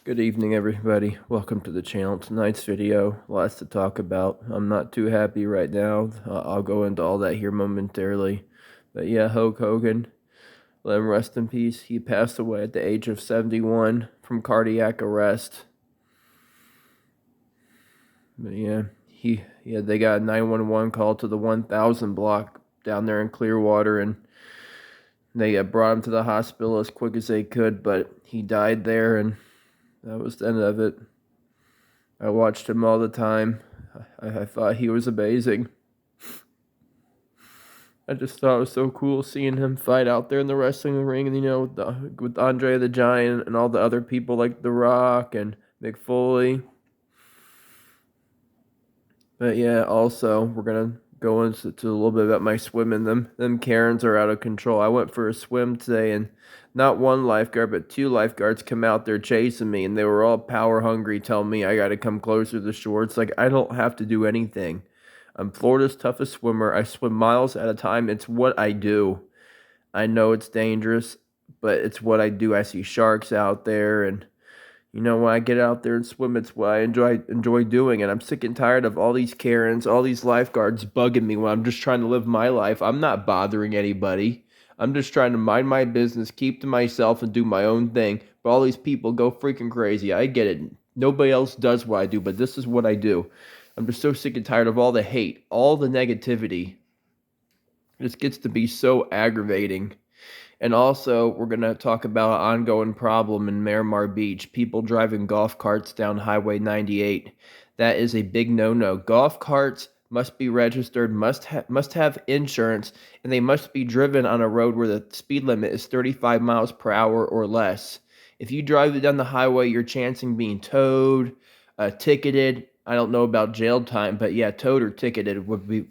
Good evening, everybody. Welcome to the channel. Tonight's video, lots to talk about. I'm not too happy right now. I'll go into all that here momentarily. But yeah, Hulk Hogan, let him rest in peace. He passed away at the age of 71 from cardiac arrest. But yeah, they got a 911 call to the 1000 block down there in Clearwater, and they brought him to the hospital as quick as they could, but he died there, and that was the end of it. I watched him all the time. I thought he was amazing. I just thought it was so cool seeing him fight out there in the wrestling ring, and with Andre the Giant and all the other people like The Rock and Mick Foley. But yeah, also we're gonna go into a little bit about my swimming. Them Karens are out of control. I went for a swim today, and not one lifeguard but two lifeguards come out there chasing me, and they were all power hungry, telling me I got to come closer to the shore. It's like I don't have to do anything. I'm Florida's toughest swimmer. I swim miles at a time. It's what I do. I know it's dangerous, but it's what I do. I see sharks out there, and when I get out there and swim, it's what I enjoy doing. And I'm sick and tired of all these Karens, all these lifeguards bugging me when I'm just trying to live my life. I'm not bothering anybody. I'm just trying to mind my business, keep to myself, and do my own thing. But all these people go freaking crazy. I get it. Nobody else does what I do, but this is what I do. I'm just so sick and tired of all the hate, all the negativity. It just gets to be so aggravating. And also, we're going to talk about an ongoing problem in Miramar Beach. People driving golf carts down Highway 98. That is a big no-no. Golf carts must be registered, must have insurance, and they must be driven on a road where the speed limit is 35 miles per hour or less. If you drive it down the highway, you're chancing being towed, ticketed. I don't know about jail time, but yeah, towed or ticketed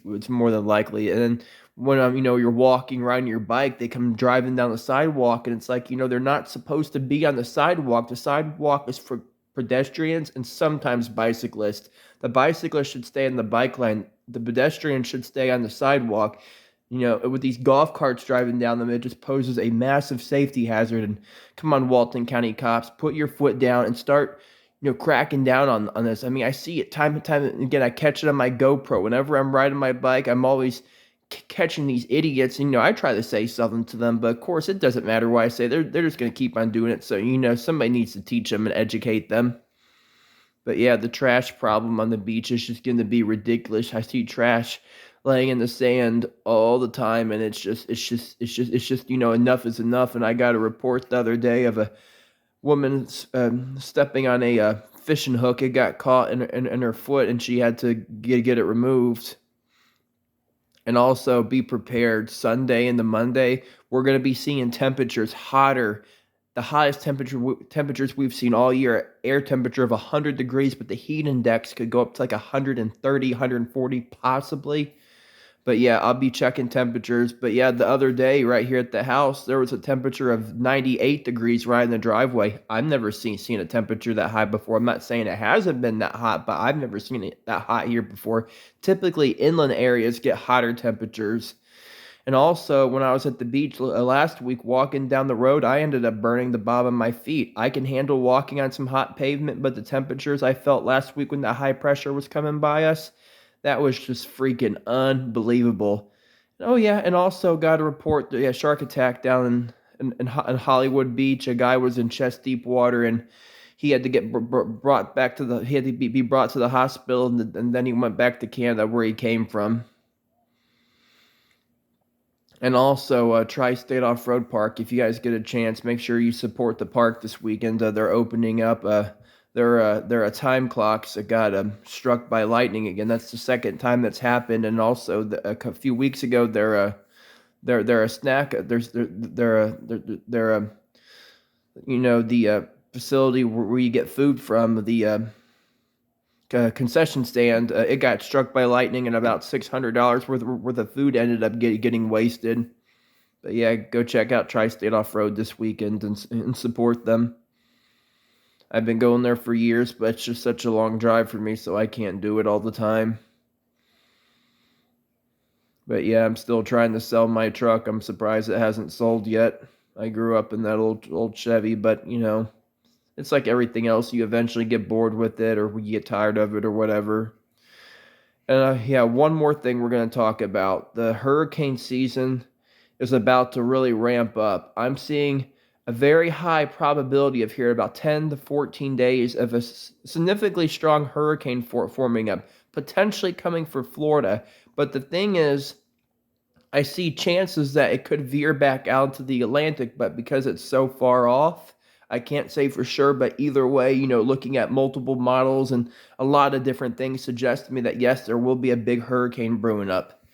it's more than likely. And then when you're walking, riding your bike, they come driving down the sidewalk, and it's like, they're not supposed to be on the sidewalk. The sidewalk is for pedestrians and sometimes bicyclists. The bicyclist should stay on the bike lane. The pedestrian should stay on the sidewalk. With these golf carts driving down them, it just poses a massive safety hazard. And come on, Walton County cops, put your foot down and start cracking down on this. I mean, I see it time and time again. I catch it on my GoPro. Whenever I'm riding my bike, I'm always catching these idiots. I try to say something to them, but of course it doesn't matter what I say. They're just going to keep on doing it. So, somebody needs to teach them and educate them. But yeah, the trash problem on the beach is just going to be ridiculous. I see trash laying in the sand all the time, and it's just enough is enough. And I got a report the other day of a woman stepping on a fishing hook. It got caught in her foot, and she had to get it removed. And also be prepared. Sunday and the Monday, we're going to be seeing temperatures hotter. The hottest temperatures we've seen all year. Air temperature of 100 degrees, but the heat index could go up to like 130, 140 possibly. But yeah, I'll be checking temperatures. But yeah, the other day right here at the house, there was a temperature of 98 degrees right in the driveway. I've never seen a temperature that high before. I'm not saying it hasn't been that hot, but I've never seen it that hot here before. Typically, inland areas get hotter temperatures. And also, when I was at the beach last week walking down the road, I ended up burning the bottom of my feet. I can handle walking on some hot pavement, but the temperatures I felt last week when the high pressure was coming by us, that was just freaking unbelievable. Oh yeah, and also got a report, yeah, shark attack down in Hollywood Beach. A guy was in chest deep water, and he had to get brought back to he had to be brought to the hospital, and then he went back to Canada where he came from. And also, Tri-State Off-Road Park, if you guys get a chance, make sure you support the park this weekend. They're opening up their time clocks that got struck by lightning again. That's the second time that's happened. And also, a few weeks ago, they're a snack. The facility where you get food from, the concession stand, it got struck by lightning, and about $600 worth of food ended up getting wasted. But yeah, go check out Tri-State Off-Road this weekend and support them. I've been going there for years, but it's just such a long drive for me, so I can't do it all the time. But yeah, I'm still trying to sell my truck. I'm surprised it hasn't sold yet. I grew up in that old Chevy, but It's like everything else. You eventually get bored with it or you get tired of it or whatever. Yeah, one more thing we're going to talk about. The hurricane season is about to really ramp up. I'm seeing a very high probability of here about 10 to 14 days of a significantly strong hurricane forming up, potentially coming for Florida. But the thing is, I see chances that it could veer back out to the Atlantic, but because it's so far off, I can't say for sure. But either way, looking at multiple models and a lot of different things suggest to me that yes, there will be a big hurricane brewing up.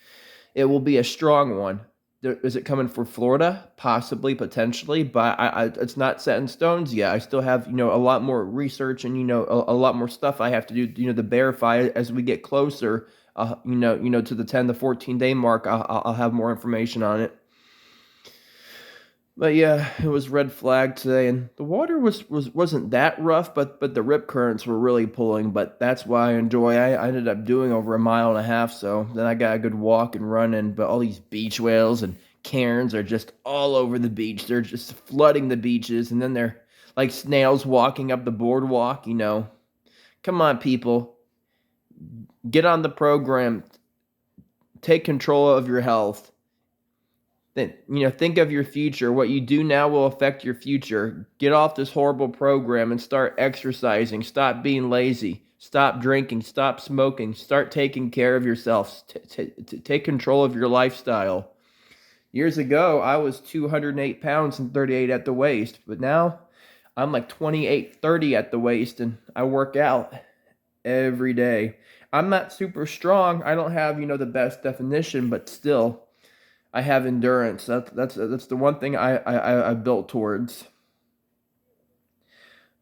It will be a strong one. Is it coming for Florida? Possibly, potentially, but it's not set in stones yet. I still have, a lot more research and, a lot more stuff I have to do, to verify as we get closer, to the 10 to 14 day mark. I'll have more information on it. But yeah, it was red flag today, and the water wasn't that rough, but the rip currents were really pulling. But that's why I enjoy. I ended up doing over a mile and a half, so then I got a good walk and running. But all these beach whales and cairns are just all over the beach. They're just flooding the beaches, and then they're like snails walking up the boardwalk. Come on, people, get on the program. Take control of your health. Think of your future. What you do now will affect your future. Get off this horrible program and start exercising. Stop being lazy. Stop drinking. Stop smoking. Start taking care of yourself. Take control of your lifestyle. Years ago, I was 208 pounds and 38 at the waist, but now I'm like 28, 30 at the waist, and I work out every day. I'm not super strong. I don't have, the best definition, but still, I have endurance. That's the one thing I built towards.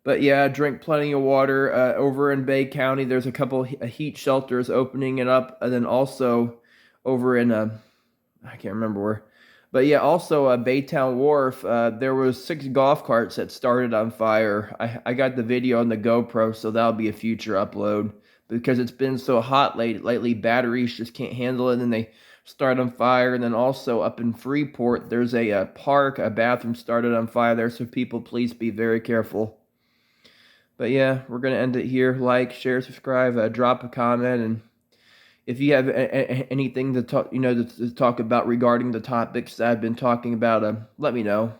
But yeah, drink plenty of water. Over in Bay County, there's a couple heat shelters opening it up, and then also over in I can't remember where, but yeah, also Baytown Wharf. There was 6 golf carts that started on fire. I got the video on the GoPro, so that'll be a future upload because it's been so hot lately. Batteries just can't handle it, and they start on fire. And then also up in Freeport, there's a park, a bathroom started on fire there, so people please be very careful. But yeah, we're gonna end it here. Like, share, subscribe, drop a comment, and if you have anything to talk, to talk about regarding the topics that I've been talking about, let me know.